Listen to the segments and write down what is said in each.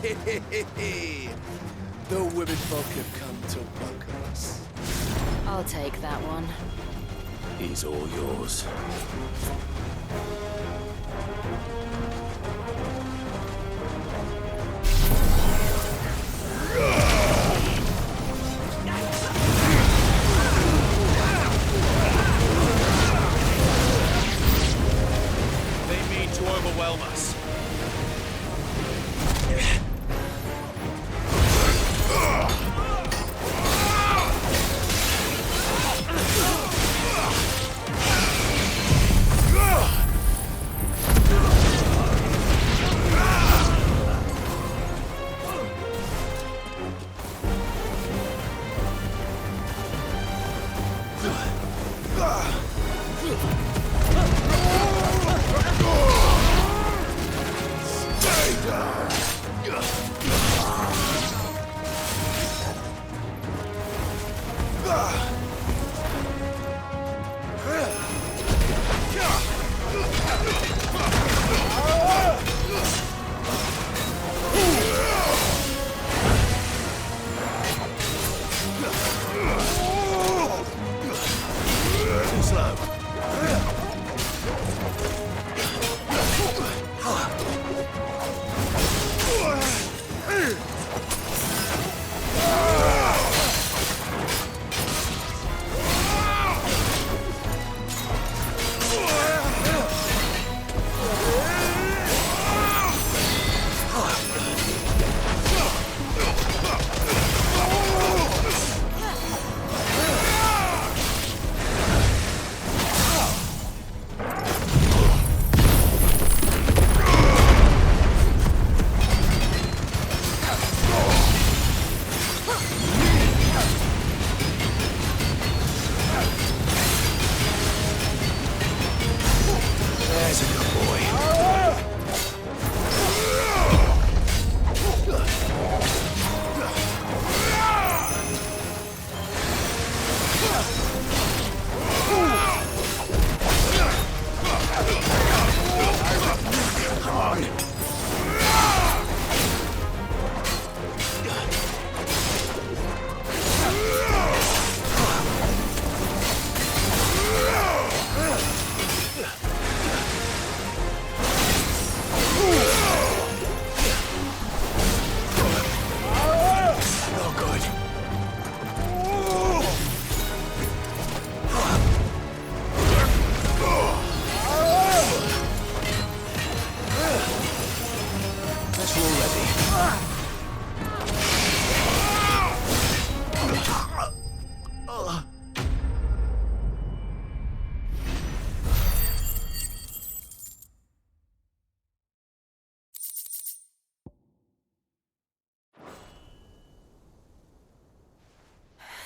The women folk have come to welcome us. I'll take that one. He's all yours. They mean to overwhelm us.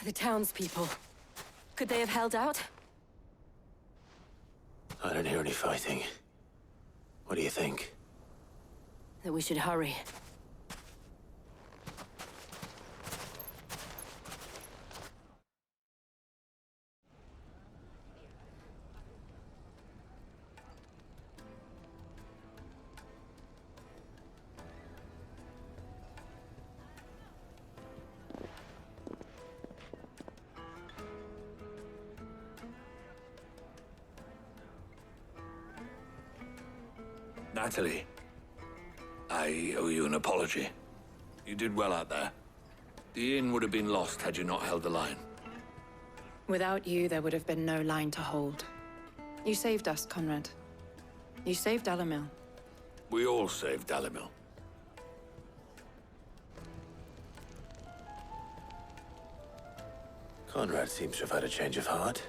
The townspeople. Could they have held out? I don't hear any fighting. What do you think? That we should hurry. Natalie, I owe you an apology. You did well out there. The inn would have been lost had you not held the line. Without you, there would have been no line to hold. You saved us, Conrad. You saved Alamil. We all saved Dalimil. Conrad seems to have had a change of heart.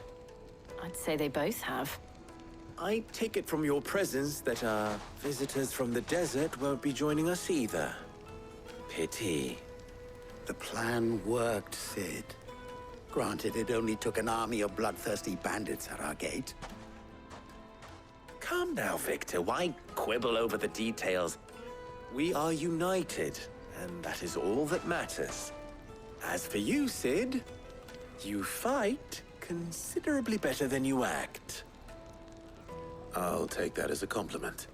I'd say they both have. I take it from your presence that our visitors from the desert won't be joining us either. Pity. The plan worked, Sid. Granted, it only took an army of bloodthirsty bandits at our gate. Calm now, Victor. Why quibble over the details? We are united, and that is all that matters. As for you, Sid, you fight considerably better than you act. I'll take that as a compliment.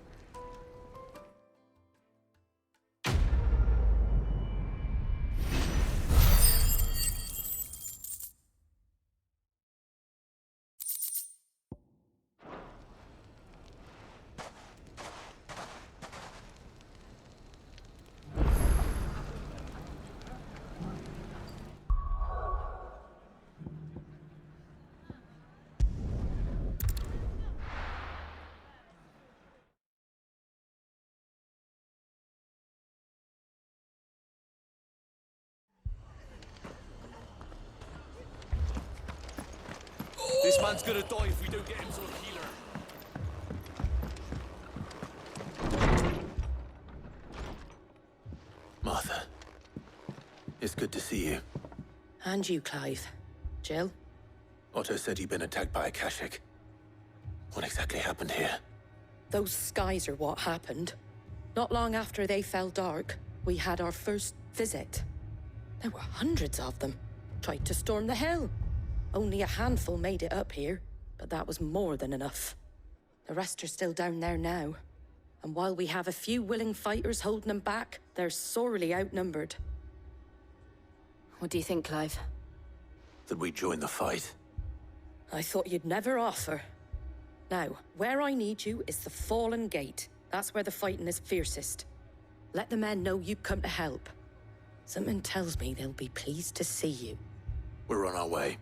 This man's gonna die if we don't get him to a healer. Martha. It's good to see you. And you, Clive. Jill? Otto said you'd been attacked by a Akashic. What exactly happened here? Those skies are what happened. Not long after they fell dark, we had our first visit. There were hundreds of them. Tried to storm the hell. Only a handful made it up here, but that was more than enough. The rest are still down there now. And while we have a few willing fighters holding them back, they're sorely outnumbered. What do you think, Clive? That we join the fight? I thought you'd never offer. Now, where I need you is the Fallen Gate. That's where the fighting is fiercest. Let the men know you've come to help. Something tells me they'll be pleased to see you. We're on our way.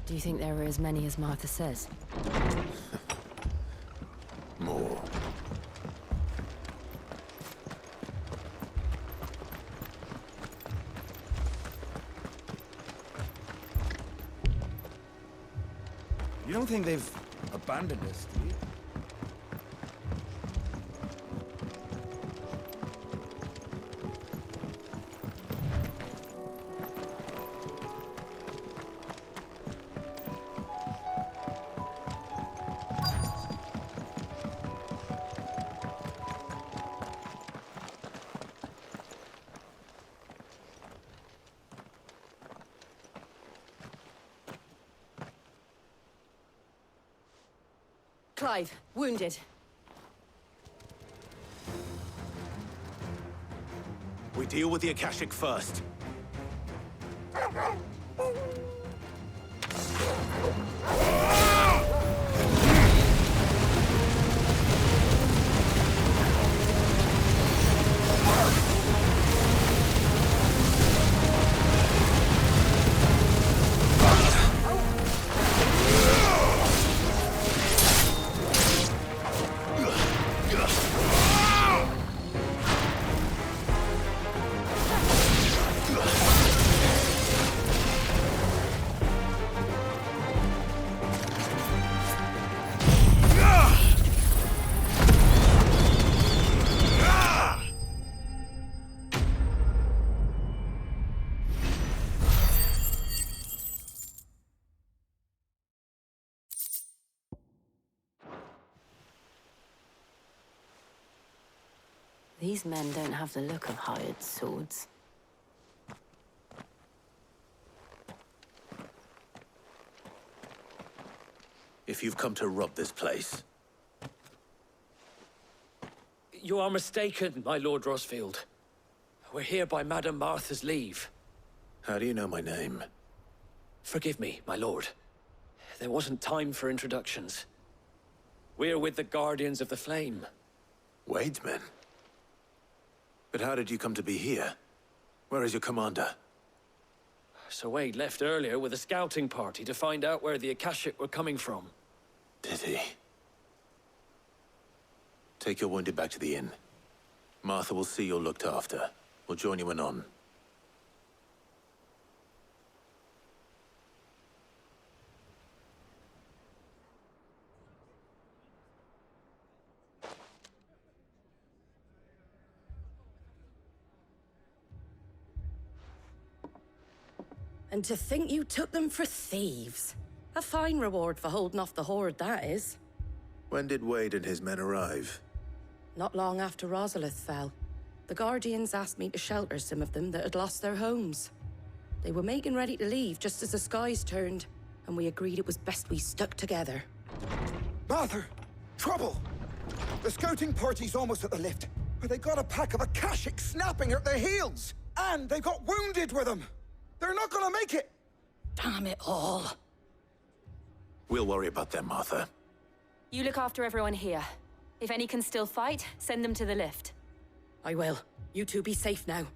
Do you think there are as many as Martha says? More. You don't think they've abandoned us, do you? Clive, wounded. We deal with the Akashic first. These men don't have the look of hired swords. If you've come to rob this place, You are mistaken, my Lord Rosfield. We're here by Madame Martha's leave. how do you know my name? Forgive me, my lord. There wasn't time for introductions. We're with the Guardians of the Flame. Wade's men? But how did you come to be here? Where is your commander? Sir Wade left earlier with a scouting party to find out where the Akashic were coming from. Did he? Take your wounded back to the inn. Martha will see you're looked after. We'll join you anon. And to think you took them for thieves. A fine reward for holding off the horde, that is. When did Wade and his men arrive? Not long after Rosalith fell. The Guardians asked me to shelter some of them that had lost their homes. They were making ready to leave just as the skies turned, and we agreed it was best we stuck together. Martha! Trouble! The scouting party's almost at the lift, where they got a pack of Akashic snapping at their heels! And they got wounded with them! They're not gonna make it! Damn it all. We'll worry about them, Martha. You look after everyone here. If any can still fight, send them to the lift. I will. You two be safe now.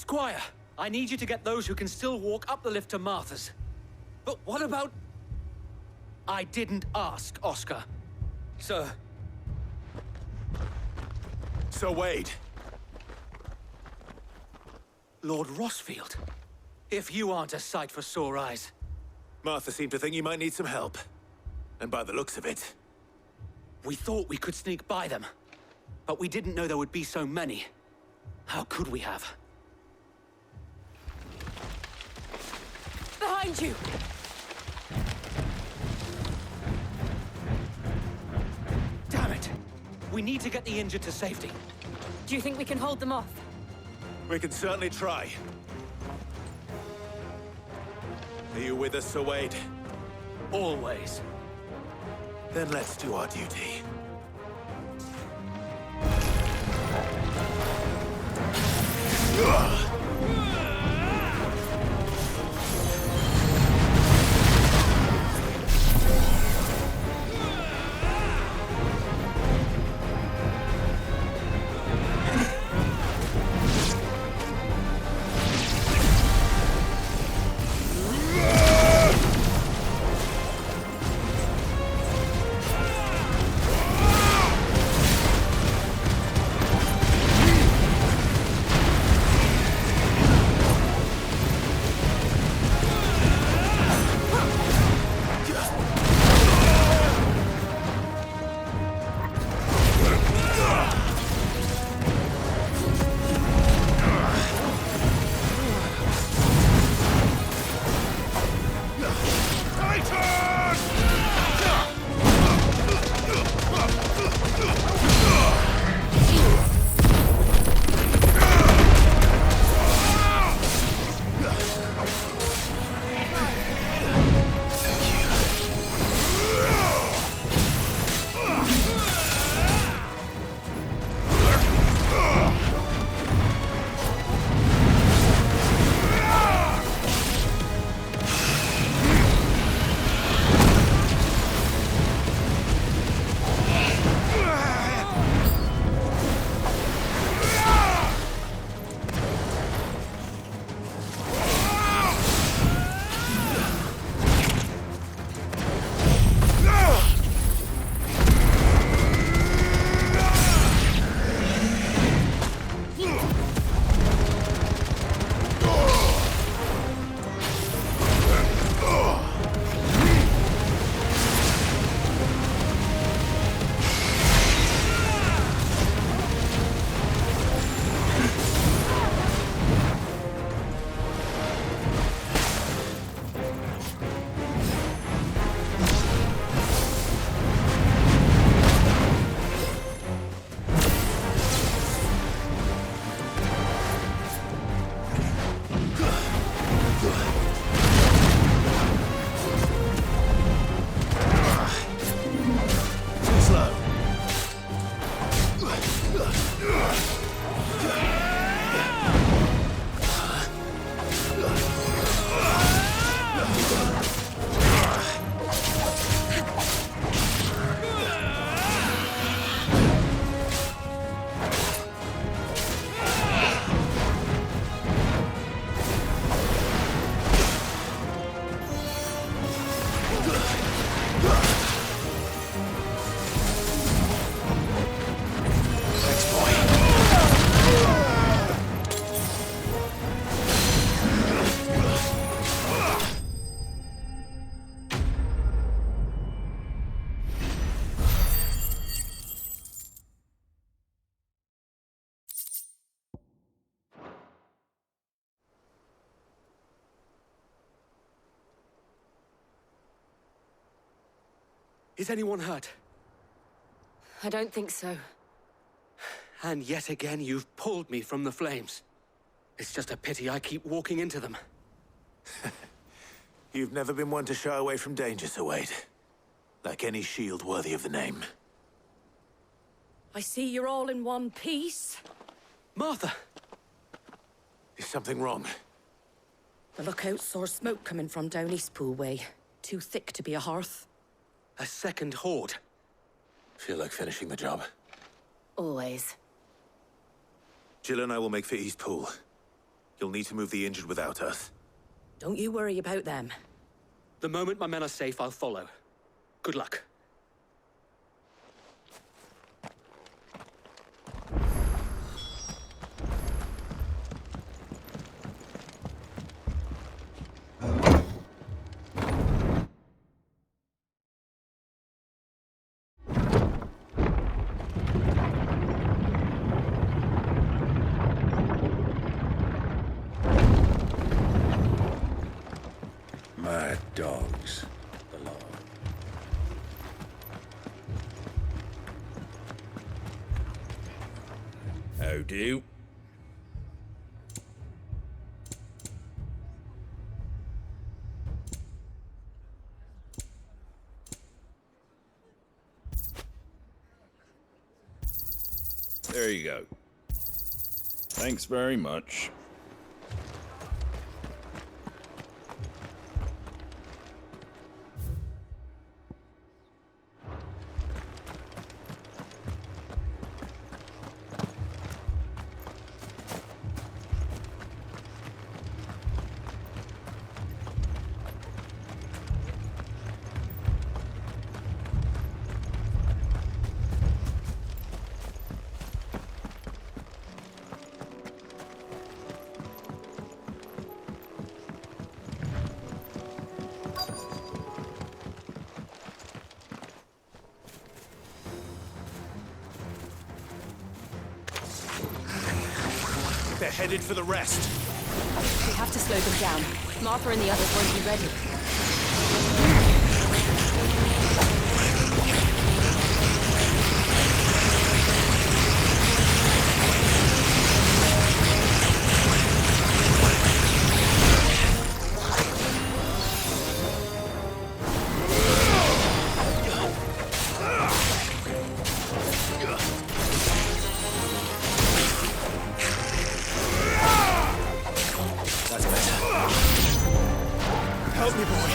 Squire, I need you to get those who can still walk up the lift to Martha's. But what about... I didn't ask, Oscar. Sir. Sir Wade. Lord Rossfield. If you aren't a sight for sore eyes. Martha seemed to think you might need some help. And by the looks of it... We thought we could sneak by them. But we didn't know there would be so many. How could we have? Behind you! Damn it! We need to get the injured to safety. Do you think we can hold them off? We can certainly try. Are you with us, Sir Wade? Always. Then let's do our duty. Is anyone hurt? I don't think so. And yet again, you've pulled me from the flames. It's just a pity I keep walking into them. You've never been one to shy away from danger, Sir Wade. Like any shield worthy of the name. I see you're all in one piece. Martha! Is something wrong? The lookout saw smoke coming from down Eastpool way. Too thick to be a hearth. A second horde. Feel like finishing the job. Always. Jill and I will make for Eastpool. You'll need to move the injured without us. Don't you worry about them. The moment my men are safe, I'll follow. Good luck. My dogs belong. How do? There you go. Thanks very much. They're headed for the rest. We have to slow them down. Martha and the others won't be ready. Help me, boy.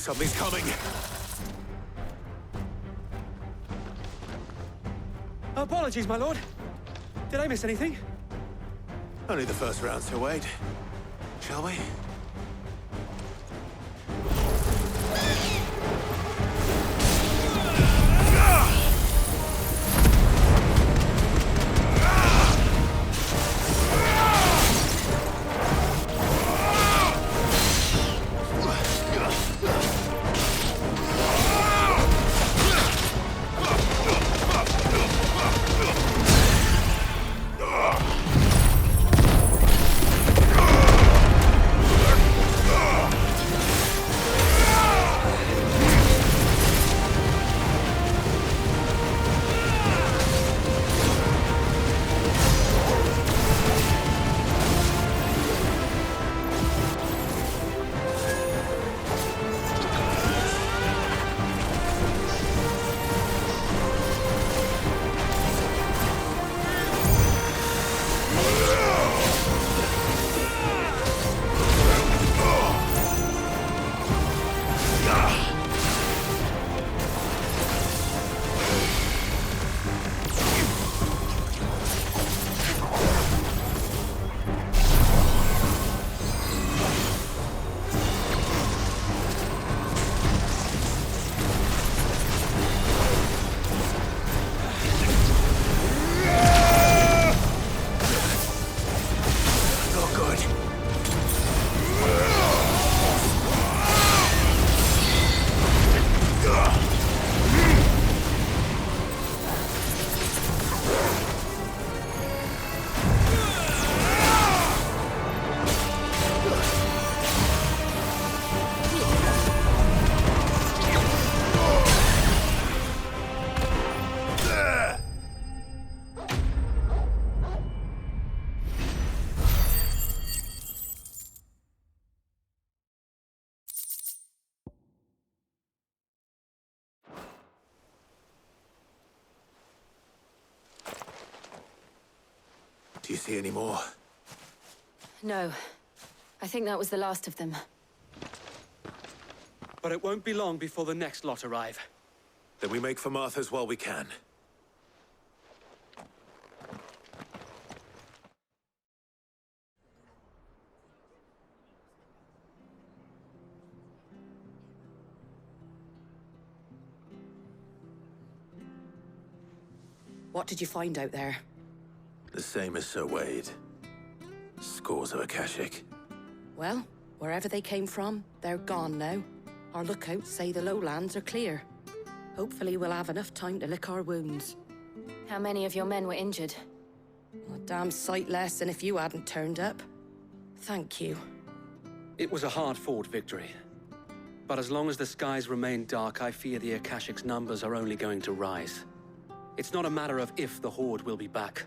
Something's coming. Apologies, my lord. Did I miss anything? Only the first round to wait. Shall we? Do you see any more? No. I think that was the last of them. But it won't be long before the next lot arrive. Then we make for Martha's while we can. What did you find out there? The same as Sir Wade. Scores of Akashic. Well, wherever they came from, they're gone now. Our lookouts say the lowlands are clear. Hopefully we'll have enough time to lick our wounds. How many of your men were injured? A damn sight less than if you hadn't turned up. Thank you. It was a hard-fought victory. But as long as the skies remain dark, I fear the Akashic's numbers are only going to rise. It's not a matter of if the Horde will be back,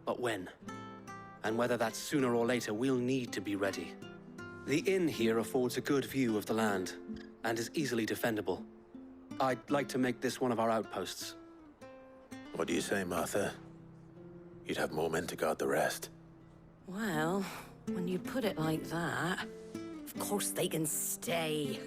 but when. And whether that's sooner or later, we'll need to be ready. The inn here affords a good view of the land, and is easily defendable. I'd like to make this one of our outposts. What do you say, Martha? You'd have more men to guard the rest. Well, when you put it like that, of course they can stay.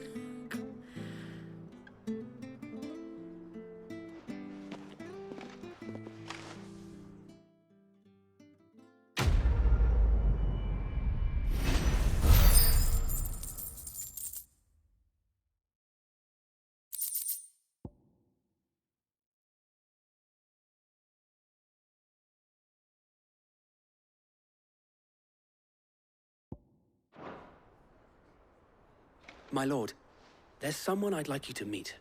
My lord, there's someone I'd like you to meet.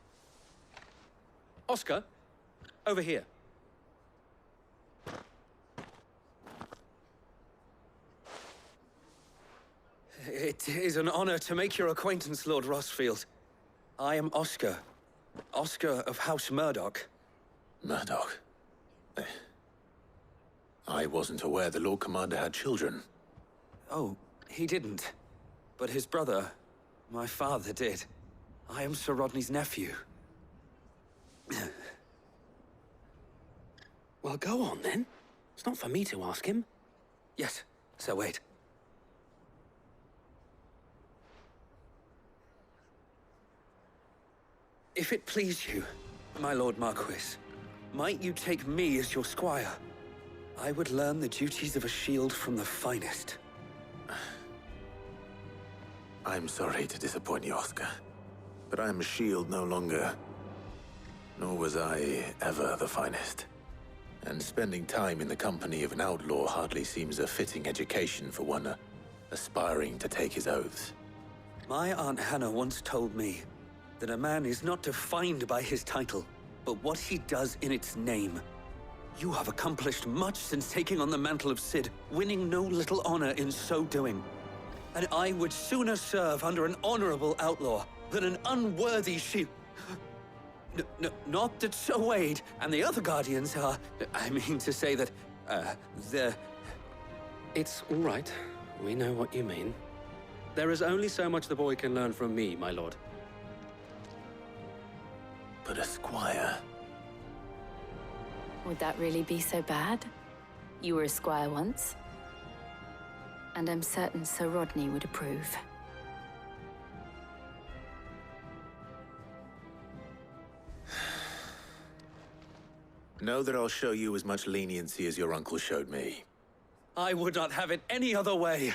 Oscar, over here. It is an honor to make your acquaintance, Lord Rossfield. I am Oscar. Oscar of House Murdoch. Murdoch? I wasn't aware the Lord Commander had children. Oh, he didn't. But his brother, my father, did. I am Sir Rodney's nephew. Well, go on, then. It's not for me to ask him. Yes, Sir Wade. If it please you, my Lord Marquis, might you take me as your squire? I would learn the duties of a shield from the finest. I'm sorry to disappoint you, Oscar. But I'm a shield no longer. Nor was I ever the finest. And spending time in the company of an outlaw hardly seems a fitting education for one aspiring to take his oaths. My Aunt Hannah once told me that a man is not defined by his title, but what he does in its name. You have accomplished much since taking on the mantle of Cid, winning no little honor in so doing. And I would sooner serve under an honorable outlaw than an unworthy shield. Not that Sir Wade and the other Guardians are... I mean to say that, they're... It's all right. We know what you mean. There is only so much the boy can learn from me, my lord. But a squire? Would that really be so bad? You were a squire once. And I'm certain Sir Rodney would approve. Know that I'll show you as much leniency as your uncle showed me. I would not have it any other way.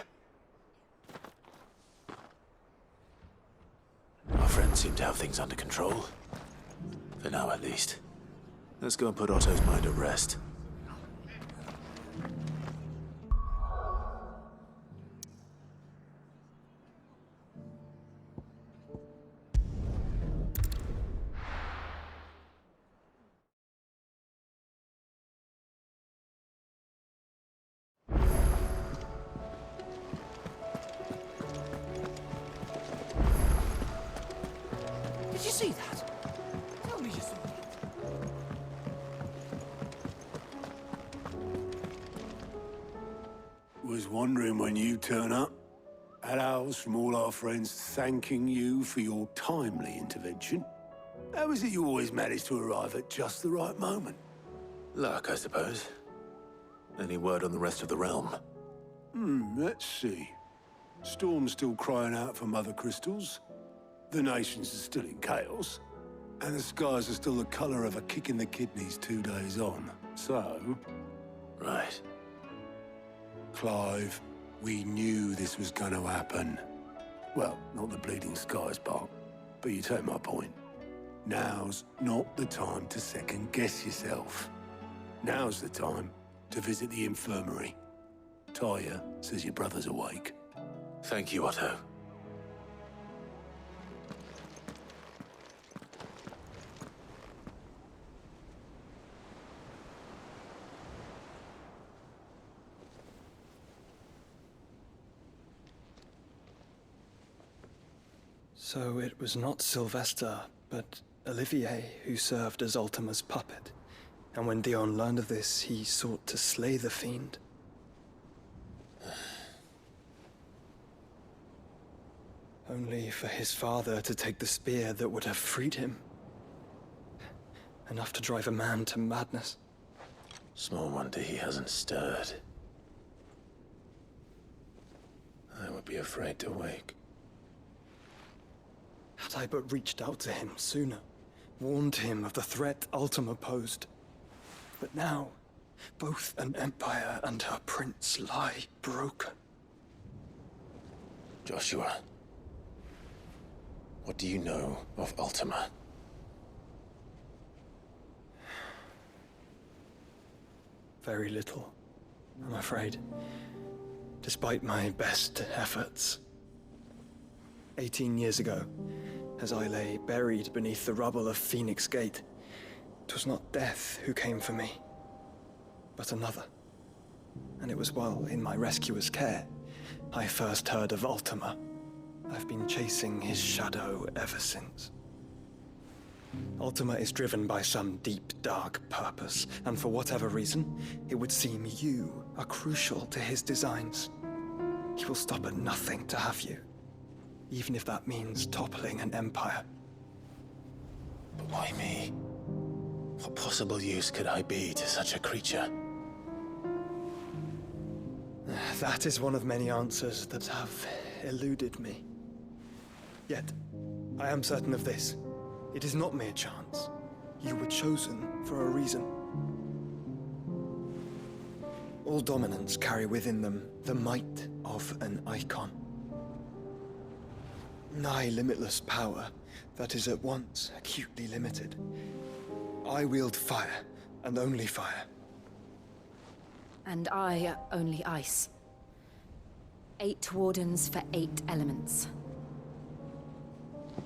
Our friends seem to have things under control. For now, at least. Let's go and put Otto's mind at rest. Did you see that? Tell me you saw that. Was wondering when you'd turn up. Had owls from all our friends thanking you for your timely intervention. How is it you always manage to arrive at just the right moment? Luck, I suppose. Any word on the rest of the realm? Let's see. Storm's still crying out for Mother Crystals. The nations are still in chaos. And the skies are still the color of a kick in the kidneys 2 days on. So... Right. Clive, we knew this was gonna happen. Well, not the bleeding skies part, but you take my point. Now's not the time to second-guess yourself. Now's the time to visit the infirmary. Talia says your brother's awake. Thank you, Otto. So it was not Sylvester, but Olivier who served as Ultima's puppet. And when Dion learned of this, he sought to slay the fiend. Only for his father to take the spear that would have freed him. Enough to drive a man to madness. Small wonder he hasn't stirred. I would be afraid to wake. Had I but reached out to him sooner, warned him of the threat Ultima posed. But now, both an empire and her prince lie broken. Joshua, what do you know of Ultima? Very little, I'm afraid. Despite my best efforts. 18 years ago, as I lay buried beneath the rubble of Phoenix Gate, 'twas not death who came for me, but another. And it was while in my rescuer's care, I first heard of Ultima. I've been chasing his shadow ever since. Ultima is driven by some deep, dark purpose, and for whatever reason, it would seem you are crucial to his designs. He will stop at nothing to have you, even if that means toppling an empire. But why me? What possible use could I be to such a creature? That is one of many answers that have eluded me. Yet, I am certain of this. It is not mere chance. You were chosen for a reason. All dominants carry within them the might of an icon. Nigh limitless power that is at once acutely limited. I wield fire, and only fire. And I only ice. 8 wardens for 8 elements.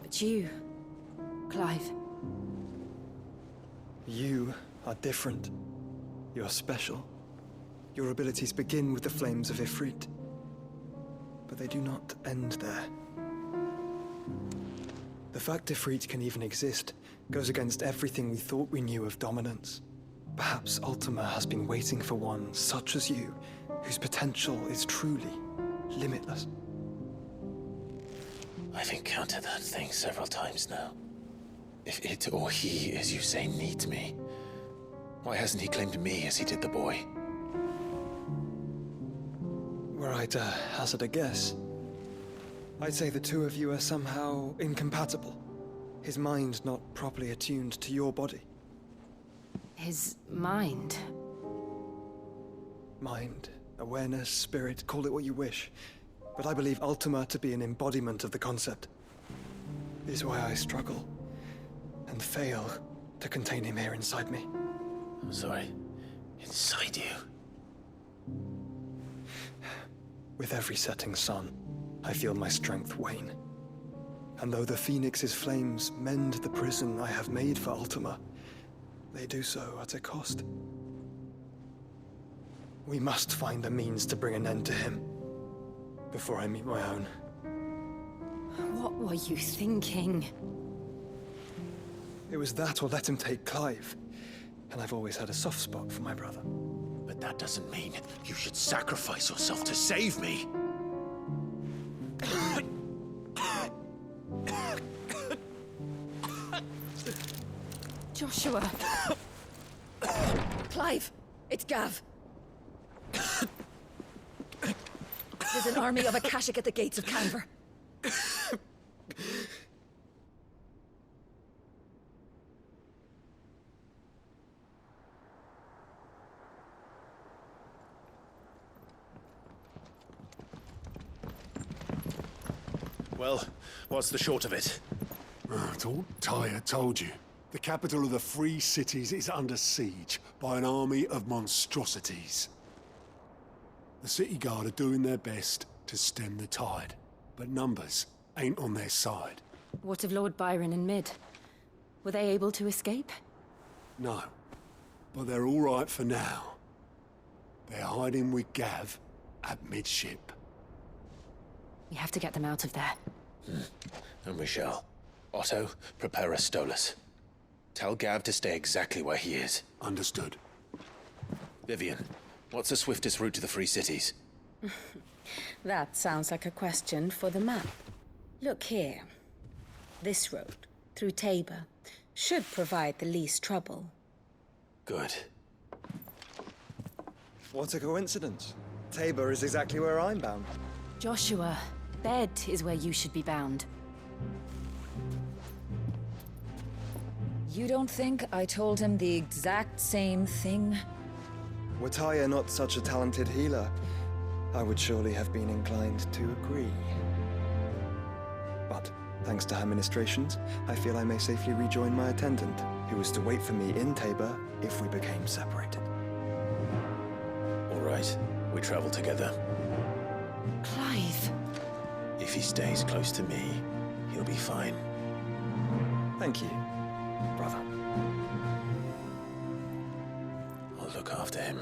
But you, Clive. You are different. You're special. Your abilities begin with the flames of Ifrit. But they do not end there. The fact Ifrit can even exist goes against everything we thought we knew of dominance. Perhaps Ultima has been waiting for one such as you, whose potential is truly limitless. I've encountered that thing several times now. If it or he, as you say, needs me, why hasn't he claimed me as he did the boy? Were I to hazard a guess, I'd say the two of you are somehow incompatible. His mind not properly attuned to your body. His mind? Mind, awareness, spirit, call it what you wish. But I believe Ultima to be an embodiment of the concept. This is why I struggle and fail to contain him here inside me. I'm sorry. Inside you? With every setting sun, I feel my strength wane. And though the Phoenix's flames mend the prison I have made for Ultima, they do so at a cost. We must find a means to bring an end to him before I meet my own. What were you thinking? It was that or let him take Clive. And I've always had a soft spot for my brother. But that doesn't mean you should sacrifice yourself to save me. Joshua! Clive! It's Gav. There's an army of Akashic at the gates of Canver. Well, what's the short of it? It's all Tyre told you. The capital of the Free Cities is under siege by an army of monstrosities. The city guard are doing their best to stem the tide, but numbers ain't on their side. What of Lord Byron and Mid? Were they able to escape? No, but they're all right for now. They're hiding with Gav at midship. We have to get them out of there. And we shall. Otto, prepare a Stolas. Tell Gav to stay exactly where he is. Understood. Vivian, what's the swiftest route to the Free Cities? That sounds like a question for the map. Look here. This road, through Tabor, should provide the least trouble. Good. What a coincidence. Tabor is exactly where I'm bound. Joshua, bed is where you should be bound. You don't think I told him the exact same thing? Were Tyre not such a talented healer, I would surely have been inclined to agree. But, thanks to her ministrations, I feel I may safely rejoin my attendant, who was to wait for me in Tabor if we became separated. All right, we travel together. Clive. If he stays close to me, he'll be fine. Thank you, brother. I'll look after him.